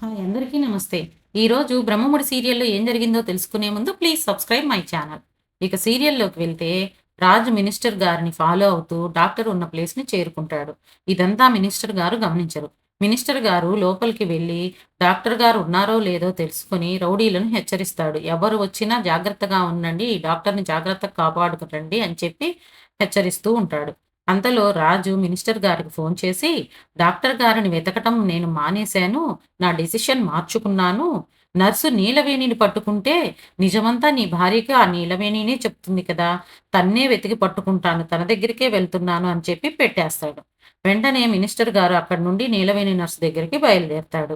Hi అందరికీ నమస్తే. ఈరోజు 'బ్రహ్మముడి' సీరియల్‌లో ఏం జరిగిందో తెలుసుకునే ముందు ప్లీజ్ సబ్స్క్రైబ్ మై ఛానల్. ఇక సీరియల్‌లోకి వెళ్తే రాజు మినిస్టర్ గారిని ఫాలో అవుతూ డాక్టర్ ఉన్న ప్లేస్‌ని చేరుకుంటాడు. ఇదంతా మినిస్టర్ గారు గమనించరు. మినిస్టర్ గారు లోపలికి వెళ్లి డాక్టర్ గారు ఉన్నారో లేదో తెలుసుకొని రౌడీలను హెచ్చరిస్తాడు. ఎవరు వచ్చినా జాగ్రత్తగా ఉండండి. ఈ డాక్టర్‌ని జాగ్రత్తగా కాపాడుకురండి అని చెప్పి హెచ్చరిస్తూ ఉంటాడు. అంతలో రాజు మినిస్టర్ గారికి ఫోన్ చేసి, డాక్టర్ గారిని వెతకటం నేను మానేశాను. నా డెసిషన్ మార్చుకున్నాను. నర్సు నీలవేణిని పట్టుకుంటే నిజమంతా నీ భార్యకి ఆ నీలవేణినే చెప్తుంది కదా! తన్నే వెతికి పట్టుకుంటాను. తన దగ్గరికే వెళ్తున్నాను అని చెప్పి పెట్టేస్తాడు. వెంటనే మినిస్టర్ గారు అక్కడి నుండి నీలవేణి నర్స్ దగ్గరికి బయలుదేరతాడు.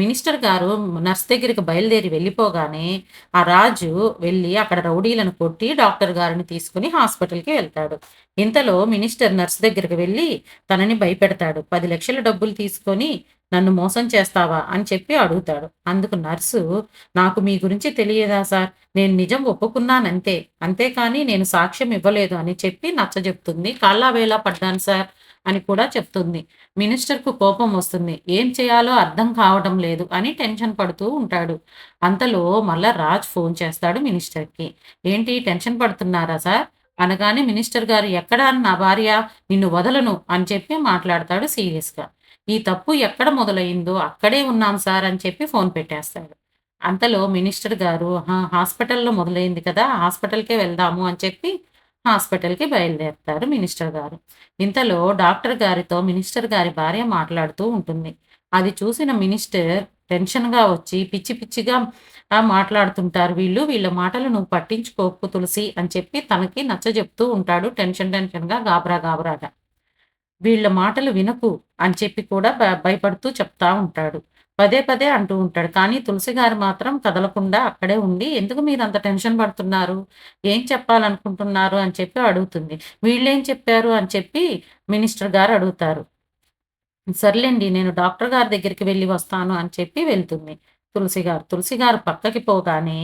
మినిస్టర్ గారు నర్స్ దగ్గరికి బయలుదేరి వెళ్ళిపోగానే ఆ రాజు వెళ్ళి అక్కడ రౌడీలను కొట్టి డాక్టర్ గారిని తీసుకొని హాస్పిటల్‌కి వెళ్తాడు. ఇంతలో మినిస్టర్ నర్స్ దగ్గరికి వెళ్లి తనని భయపెడతాడు. 10,00,000 డబ్బులు తీసుకొని నన్ను మోసం చేస్తావా? అని చెప్పి అడుగుతాడు. అందుకు నర్సు, నాకు మీ గురించి తెలియదా సార్? నేను నిజం ఒప్పుకున్నానంతే. అంతేకానీ నేను సాక్ష్యం ఇవ్వలేదు అని చెప్పి నచ్చజెప్తుంది. కాళ్ళావేళా పడ్డాను సార్ అని కూడా చెప్తుంది. మినిస్టర్‌కు కోపం వస్తుంది. ఏం చేయాలో అర్థం కావడం లేదు అని టెన్షన్ పడుతూ ఉంటాడు. అంతలో మళ్ళా రాజ్ ఫోన్ చేస్తాడు మినిస్టర్‌కి. ఏంటి టెన్షన్ పడుతున్నారా సార్? అనగానే మినిస్టర్ గారు, ఎక్కడ నా భార్య? నిన్ను వదలను అని చెప్పి మాట్లాడతాడు సీరియస్‌గా. ఈ తప్పు ఎక్కడ మొదలయిందో అక్కడే ఉన్నాం సార్ అని చెప్పి ఫోన్ పెట్టేస్తాడు. అంతలో మినిస్టర్ గారు, హాస్పిటల్‌లో మొదలైంది కదా! హాస్పిటల్‌కే వెళ్దాము అని చెప్పి హాస్పిటల్‌కి బయలుదేరతారు మినిస్టర్ గారు. ఇంతలో డాక్టర్ గారితో మినిస్టర్ గారి భార్య మాట్లాడుతూ ఉంటుంది. అది చూసిన మినిస్టర్ టెన్షన్‌గా వచ్చి పిచ్చి పిచ్చిగా మాట్లాడుతుంటారు వీళ్ళు. వీళ్ళ మాటలు నువ్వు పట్టించుకోకు తులసి అని చెప్పి తనకి నచ్చజెప్తూ ఉంటాడు టెన్షన్‌గా, గాబరాగా. వీళ్ళ మాటలు వినకు అని చెప్పి కూడా భయపడుతూ చెప్తా ఉంటాడు. పదే అంటూ ఉంటాడు. కానీ తులసి గారు మాత్రం కదలకుండా అక్కడే ఉండి, "ఎందుకు మీరంత టెన్షన్ పడుతున్నారు? ఏం చెప్పాలనుకుంటున్నారు?" అని చెప్పి అడుగుతుంది. "వీళ్ళేం చెప్పారు?" అని చెప్పి మినిస్టర్ గారు అడుగుతారు. సర్లేండి నేను డాక్టర్ గారి దగ్గరికి వెళ్లి వస్తాను అని చెప్పి వెళ్తుంది తులసి గారు. తులసి గారు పక్కకి పోగానే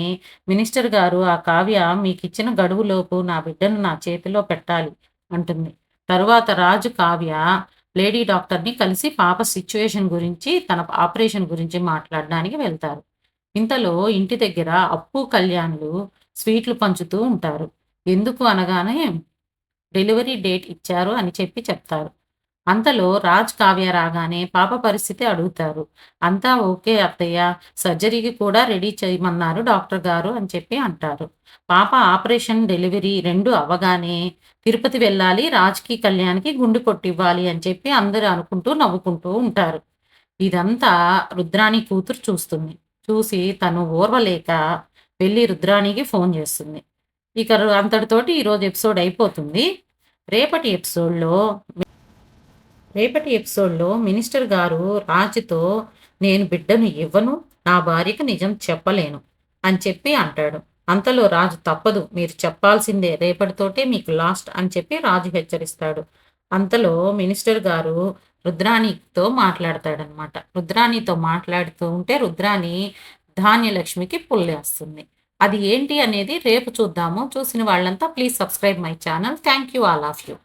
మినిస్టర్ గారు, "ఆ కావ్య మీకిచ్చిన గడువులోపు నా బిడ్డను నా చేతిలో పెట్టాలి" అంటుంది. తరువాత రాజు, కావ్య లేడీ డాక్టర్‌ని కలిసి పాప సిట్యుయేషన్ గురించి, తన ఆపరేషన్ గురించి మాట్లాడడానికి వెళ్తారు. ఇంతలో ఇంటి దగ్గర అప్పు, కళ్యాణ్‌లు స్వీట్లు పంచుతూ ఉంటారు. ఎందుకు అనగానే డెలివరీ డేట్ ఇచ్చారు అని చెప్పి చెప్తారు. అంతలో రాజ్, కావ్య రాగానే పాప పరిస్థితి అడుగుతారు. "అంతా ఓకే అత్తయ్య. సర్జరీకి కూడా రెడీ చేయమన్నారు డాక్టర్ గారు" అని చెప్పి అంటారు. పాప ఆపరేషన్, డెలివరీ 2 అవ్వగానే తిరుపతి వెళ్ళాలి. రాజ్‌కి, కళ్యాణ్‌కి గుండు కొట్టివ్వాలి అని చెప్పి అందరూ అనుకుంటూ, నవ్వుకుంటూ ఉంటారు. ఇదంతా రుద్రాణి కూతురు చూస్తుంది. చూసి తను ఓర్వలేక వెళ్లి రుద్రాణికి ఫోన్ చేస్తుంది. ఇక అంతటితోటి ఈరోజు ఎపిసోడ్ అయిపోతుంది. రేపటి ఎపిసోడ్‌లో మినిస్టర్ గారు రాజుతో, "నేను బిడ్డను ఇవ్వను. నా భార్యకి నిజం చెప్పలేను" అని చెప్పి అంటాడు. అంతలో రాజు, "తప్పదు. మీరు చెప్పాల్సిందే. రేపటితోటే మీకు లాస్ట్" అని చెప్పి రాజు హెచ్చరిస్తాడు. అంతలో మినిస్టర్ గారు రుద్రాణితో మాట్లాడతాడనమాట. రుద్రాణితో మాట్లాడుతూ ఉంటే రుద్రాణి ధాన్యలక్ష్మికి పుల్లేస్తుంది. అది ఏంటి అనేది రేపు చూద్దాము. చూసిన వాళ్ళంతా please subscribe my channel. Thank you all of you.